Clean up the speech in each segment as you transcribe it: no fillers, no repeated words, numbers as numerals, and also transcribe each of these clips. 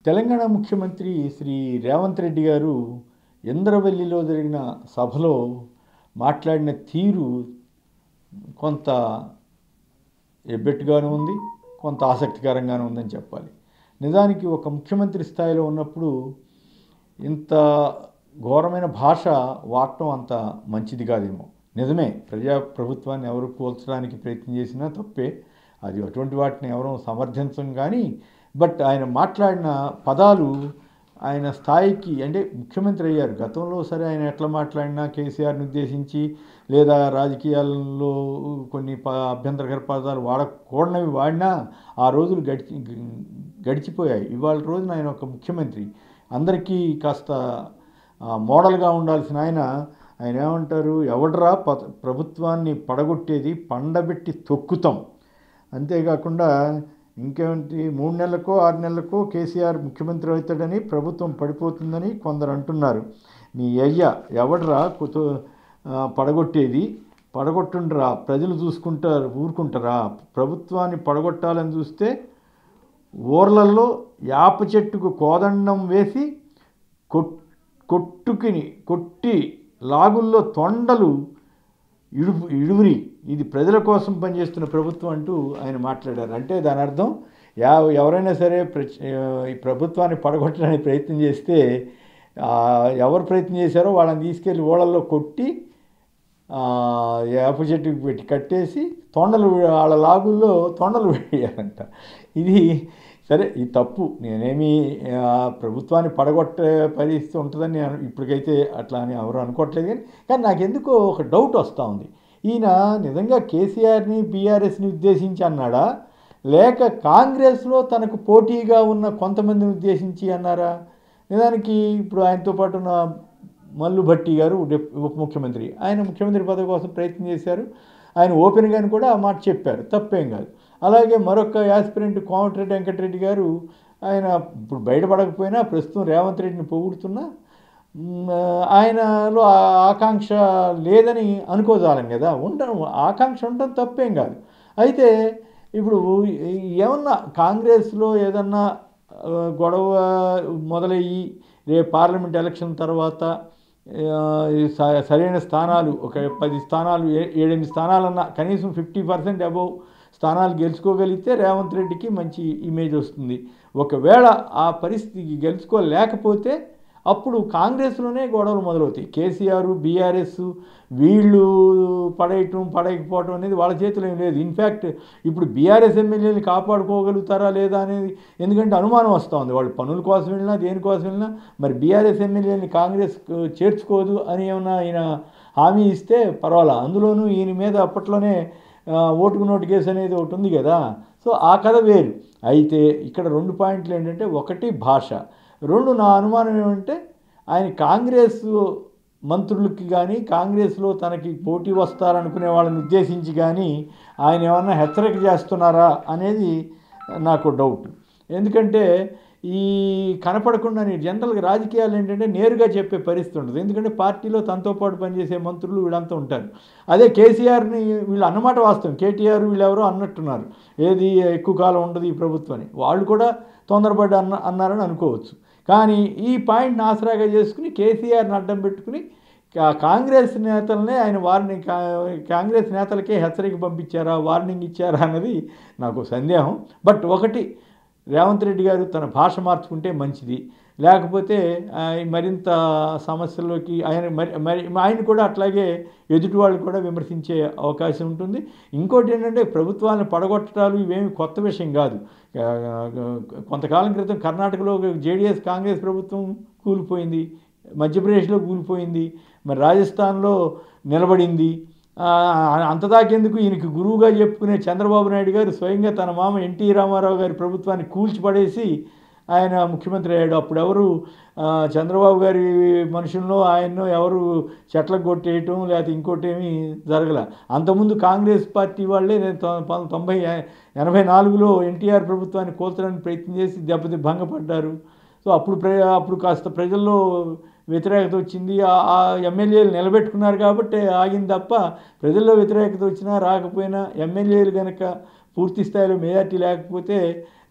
తెలంగాణ ముఖ్యమంత్రి శ్రీ రేవంత్ రెడ్డి గారు ఇంద్రవెల్లిలో జరిగిన సభలో మాట్లాడిన తీరు కొంత ఎబ్బెట్టుగాను ఉంది, కొంత ఆసక్తికరంగాను ఉందని చెప్పాలి. నిజానికి ఒక ముఖ్యమంత్రి స్థాయిలో ఉన్నప్పుడు ఇంత ఘోరమైన భాష వాడటం అంత మంచిది కాదేమో. నిజమే, ప్రభుత్వాన్ని ఎవరు కూల్చడానికి ప్రయత్నం చేసినా తప్పే, అది అటువంటి వాటిని ఎవరూ సమర్థించం. కానీ బట్ ఆయన మాట్లాడిన పదాలు ఆయన స్థాయికి, అంటే ముఖ్యమంత్రి అయ్యారు గతంలో, సరే ఆయన ఎట్లా మాట్లాడినా కేసీఆర్ని ఉద్దేశించి లేదా రాజకీయాల్లో కొన్ని అభ్యంతరకర పదాలు వాడకూడనవి వాడినా ఆ రోజులు గడిచిపోయాయి. ఇవాళ రోజున ఆయన ఒక ముఖ్యమంత్రి, అందరికీ కాస్త మోడల్గా ఉండాల్సిన ఆయన ఏమంటారు, ఎవడరా ప్రభుత్వాన్ని పడగొట్టేది, పండబెట్టి తొక్కుతాం. అంతేకాకుండా ఇంకేంటి, 3 నెలలకో 6 నెలలకో కేసీఆర్ ముఖ్యమంత్రి అవుతాడని, ప్రభుత్వం పడిపోతుందని కొందరు అంటున్నారు. నీ అయ్యా ఎవడరా పడగొట్టేది, పడగొట్టుండ్రా, ప్రజలు ఊరుకుంటారా? ప్రభుత్వాన్ని పడగొట్టాలని చూస్తే ఊర్లలో యాప చెట్టుకు కోదండం వేసి కొట్టి లాగుల్లో తొండలు ఇడువురి, ఇది ప్రజల కోసం పనిచేస్తున్న ప్రభుత్వం అంటూ ఆయన మాట్లాడారు. అంటే దాని అర్థం ఎవరైనా సరే ఈ ప్రభుత్వాన్ని పడగొట్టడానికి ప్రయత్నం చేస్తే ఎవరు ప్రయత్నం చేశారో వాళ్ళని తీసుకెళ్ళి ఓళ్ళల్లో కొట్టి వేప చెట్టుకు పెట్టి కట్టేసి తొండలు, వాళ్ళ లాగుల్లో తొండలు వేయాలంట. ఇది సరే, ఇది తప్పు. నేనేమి ప్రభుత్వాన్ని పడగొట్టే పరిస్థితి ఉంటుందని నేను ఇప్పటికైతే అట్లా అని ఎవరు అనుకోవట్లేదు. కానీ నాకెందుకో ఒక డౌట్ వస్తూ ఉంది. ఈయన నిజంగా కేసీఆర్ని బీఆర్ఎస్ని ఉద్దేశించి అన్నాడా, లేక కాంగ్రెస్లో తనకు పోటీగా ఉన్న కొంతమందిని ఉద్దేశించి అన్నారా? నిజానికి ఇప్పుడు ఆయనతో పాటు ఉన్న మల్లు భట్టి గారు ఉప ముఖ్యమంత్రి, ఆయన ముఖ్యమంత్రి పదవి కోసం ప్రయత్నం చేశారు. ఆయన ఓపెన్గాని కూడా ఆ మాట చెప్పారు, తప్పేం కాదు. అలాగే మరొక యాస్పిరెంట్ కోమటిరెడ్డి వెంకటరెడ్డి గారు, ఆయన ఇప్పుడు బయటపడకపోయినా ప్రస్తుతం రేవంత్ రెడ్డిని పొగుడుతున్నా ఆయనలో ఆకాంక్ష లేదని అనుకోజాలం కదా. ఆకాంక్ష ఉండడం తప్పేం కాదు. అయితే ఇప్పుడు ఏమన్నా కాంగ్రెస్లో ఏదన్నా గొడవ మొదలయ్యి రేపు పార్లమెంట్ ఎలక్షన్ తర్వాత సరైన స్థానాలు, ఒక 10 స్థానాలు 7-8 స్థానాలన్నా కనీసం 50% అబౌవ్ స్థానాలు గెలుచుకోగలిగితే రేవంత్ రెడ్డికి మంచి ఇమేజ్ వస్తుంది. ఒకవేళ ఆ పరిస్థితికి గెలుచుకోలేకపోతే అప్పుడు కాంగ్రెస్లోనే గొడవలు మొదలవుతాయి. కేసీఆర్ బీఆర్ఎస్ వీళ్ళు పడేయకపోవడం అనేది వాళ్ళ చేతిలో ఏం లేదు. ఇన్ఫ్యాక్ట్ ఇప్పుడు బీఆర్ఎస్ ఎమ్మెల్యేని కాపాడుకోగలుగుతారా లేదా అనేది, ఎందుకంటే అనుమానం వస్తూ ఉంది. వాళ్ళు పనుల కోసం వెళ్ళినా దేనికోసం వెళ్ళినా మరి బీఆర్ఎస్ ఎమ్మెల్యేని కాంగ్రెస్ చేర్చుకోదు అని ఏమన్నా ఈయన హామీ ఇస్తే పర్వాలా. అందులోనూ ఈయన మీద అప్పట్లోనే ఓటుకు నోటు కేసు అనేది ఒకటి ఉంది కదా. సో ఆ కథ వేరు. అయితే ఇక్కడ 2 పాయింట్లు ఏంటంటే, ఒకటి భాష, 2 నా అనుమానం ఏమంటే ఆయన కాంగ్రెస్ మంత్రులకి కానీ కాంగ్రెస్లో తనకి పోటీ వస్తారనుకునే వాళ్ళని ఉద్దేశించి కానీ ఆయన ఏమన్నా హెచ్చరిక చేస్తున్నారా అనేది నాకు డౌట్. ఎందుకంటే ఈ కనపడకుండా జనరల్గా రాజకీయాలు ఏంటంటే నేరుగా చెప్పే పరిస్థితి ఉండదు. ఎందుకంటే పార్టీలో తనతో పాటు పనిచేసే మంత్రులు వీళ్ళంతా ఉంటారు. అదే కేసీఆర్ని వీళ్ళు అన్నమాట వాస్తవం, కేటీఆర్ వీళ్ళెవరో అన్నట్టున్నారు, ఏది ఎక్కువ కాలం ఉండదు ఈ ప్రభుత్వాన్ని, వాళ్ళు కూడా తొందరపడి అన్నారని అనుకోవచ్చు. కానీ ఈ పాయింట్ని ఆసరాగా చేసుకుని కేసీఆర్ని అడ్డం పెట్టుకుని కాంగ్రెస్ నేతలనే ఆయన కాంగ్రెస్ నేతలకే హెచ్చరిక పంపించారా, వార్నింగ్ ఇచ్చారా అన్నది నాకు సందేహం. బట్ ఒకటి, రేవంత్ రెడ్డి గారు తన భాష మార్చుకుంటే మంచిది, లేకపోతే మరింత సమస్యల్లోకి ఆయన కూడా అట్లాగే ఎదుటి వాళ్ళు కూడా విమర్శించే అవకాశం ఉంటుంది. ఇంకోటి ఏంటంటే, ప్రభుత్వాన్ని పడగొట్టడాలు ఇవేమి కొత్త విషయం కాదు. కొంతకాలం క్రితం కర్ణాటకలో జేడీఎస్ కాంగ్రెస్ ప్రభుత్వం కూలిపోయింది, మధ్యప్రదేశ్లో కూలిపోయింది, మరి రాజస్థాన్లో నిలబడింది. అంతదాకెందుకు, ఈయనకి గురువుగా చెప్పుకునే చంద్రబాబు నాయుడు గారు స్వయంగా తన మామ ఎన్టీ రామారావు గారి ప్రభుత్వాన్ని కూల్చిపడేసి ఆయన ముఖ్యమంత్రి అయ్యాడు. అప్పుడు ఎవరు చంద్రబాబు గారి మనుషుల్లో ఆయన్నో ఎవరు చెట్లకు కొట్టేయటం లేకపోతే ఇంకోటి ఏమీ జరగల. అంతకుముందు కాంగ్రెస్ పార్టీ వాళ్ళే 1984లో ఎన్టీఆర్ ప్రభుత్వాన్ని కూల్చడానికి ప్రయత్నం చేసి భంగపడ్డారు. సో అప్పుడు కాస్త ప్రజల్లో వ్యతిరేకత వచ్చింది. ఆ ఎమ్మెల్యేలు నిలబెట్టుకున్నారు కాబట్టి ఆగింది తప్ప, ప్రజల్లో వ్యతిరేకత వచ్చినా రాకపోయినా ఎమ్మెల్యేలు కనుక పూర్తి స్థాయిలో మెజార్టీ లేకపోతే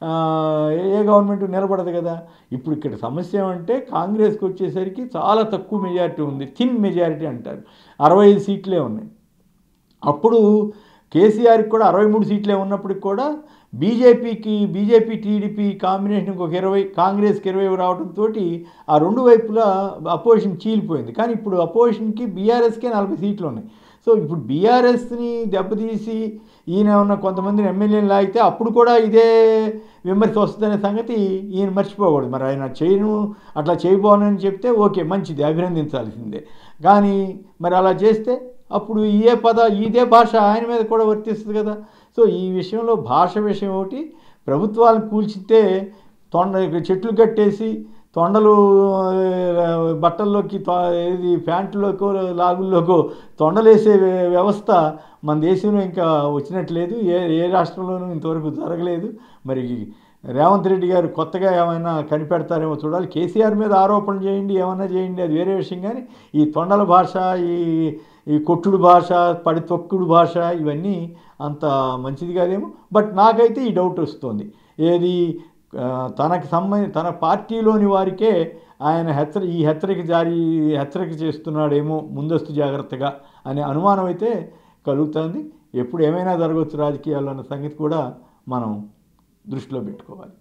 ఏ గవర్నమెంట్ నిలబడదు కదా. ఇప్పుడు ఇక్కడ సమస్య ఏమంటే కాంగ్రెస్కి వచ్చేసరికి చాలా తక్కువ మెజారిటీ ఉంది, థిన్ మెజారిటీ అంటారు, 65 సీట్లే ఉన్నాయి. అప్పుడు కేసీఆర్కి కూడా 63 సీట్లే ఉన్నప్పటికి కూడా బీజేపీ టీడీపీ కాంబినేషన్కి ఒక 20, కాంగ్రెస్కి 20 రావడంతో ఆ రెండు వైపులా అపోజిషన్ చీలిపోయింది. కానీ ఇప్పుడు అపోజిషన్కి బీఆర్ఎస్కే 40 సీట్లు ఉన్నాయి. సో ఇప్పుడు బీఆర్ఎస్ని దెబ్బతీసి ఈయన ఉన్న కొంతమందిని ఎమ్మెల్యేలు లాగితే అప్పుడు కూడా ఇదే విమర్శ వస్తుందనే సంగతి ఈయన మర్చిపోకూడదు. మరి ఆయన అట్లా చేయబోనని చెప్తే ఓకే, మంచిది, అభినందించాల్సిందే. కానీ మరి అలా చేస్తే అప్పుడు ఇదే భాష ఆయన మీద కూడా వర్తిస్తుంది కదా. సో ఈ విషయంలో భాష విషయం ఒకటి, ప్రభుత్వాలను కూల్చితే చెట్లు కట్టేసి తొండలు బట్టల్లోకి ఏది ప్యాంటులోకో లాగుల్లోకో తొండలేసే వ్యవస్థ మన దేశంలో ఇంకా వచ్చినట్లేదు, ఏ రాష్ట్రంలోనూ ఇంతవరకు జరగలేదు. మరి రేవంత్ రెడ్డి గారు కొత్తగా ఏమైనా కనిపెడతారేమో చూడాలి. కేసీఆర్ మీద ఆరోపణ చేయండి, ఏమన్నా చేయండి, అది వేరే విషయం. కానీ ఈ తొండల భాష, ఈ కొట్టుడు భాష, తొక్కుడు భాష, ఇవన్నీ అంత మంచిది కాదేమో. బట్ నాకైతే ఈ డౌట్ వస్తుంది, ఏది తన పార్టీలోని వారికే ఆయన హెచ్చరిక చేస్తున్నాడేమో ముందస్తు జాగ్రత్తగా అనే అనుమానం అయితే కలుగుతుంది. ఎప్పుడు ఏమైనా జరగవచ్చు రాజకీయాల్లో అన్న సంగతి కూడా మనం దృష్టిలో పెట్టుకోవాలి.